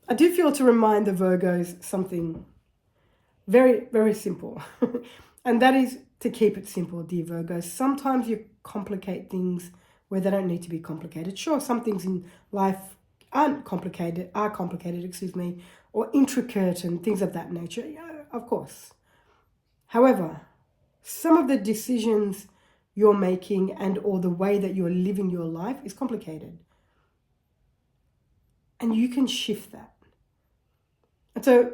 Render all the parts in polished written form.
I do feel to remind the Virgos something very, very simple. And that is to keep it simple, dear Virgos. Sometimes you complicate things where they don't need to be complicated. Sure, some things in life are complicated, or intricate and things of that nature. Yeah, of course. However, some of the decisions you're making and or the way that you're living your life is complicated. And you can shift that. And so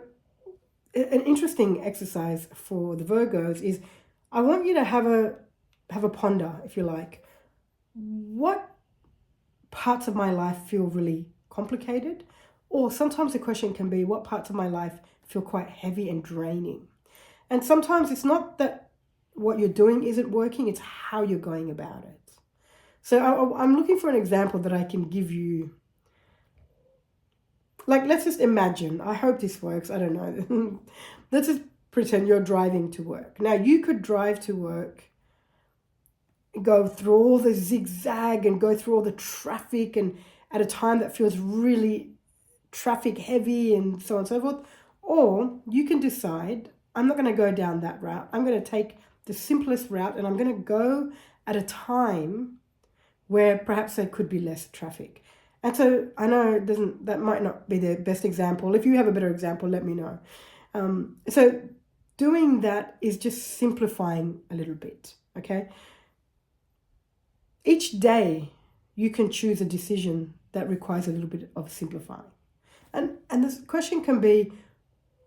an interesting exercise for the Virgos is I want you to have a ponder, if you like. What parts of my life feel really complicated? Or sometimes the question can be, what parts of my life feel quite heavy and draining? And sometimes it's not that what you're doing isn't working, it's how you're going about it. So I'm looking for an example that I can give you. Like, let's just imagine, I hope this works, I don't know. Let's just pretend you're driving to work. Now, you could drive to work, go through all the zigzag and go through all the traffic and at a time that feels really traffic heavy and so on and so forth. Or you can decide, I'm not going to go down that route. I'm going to take the simplest route and I'm going to go at a time where perhaps there could be less traffic. And so I know that might not be the best example. If you have a better example, let me know. So doing that is just simplifying a little bit, okay? Each day you can choose a decision that requires a little bit of simplifying. And this question can be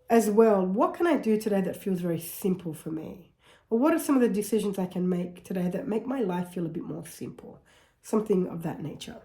as well, what can I do today that feels very simple for me? Or what are some of the decisions I can make today that make my life feel a bit more simple? Something of that nature.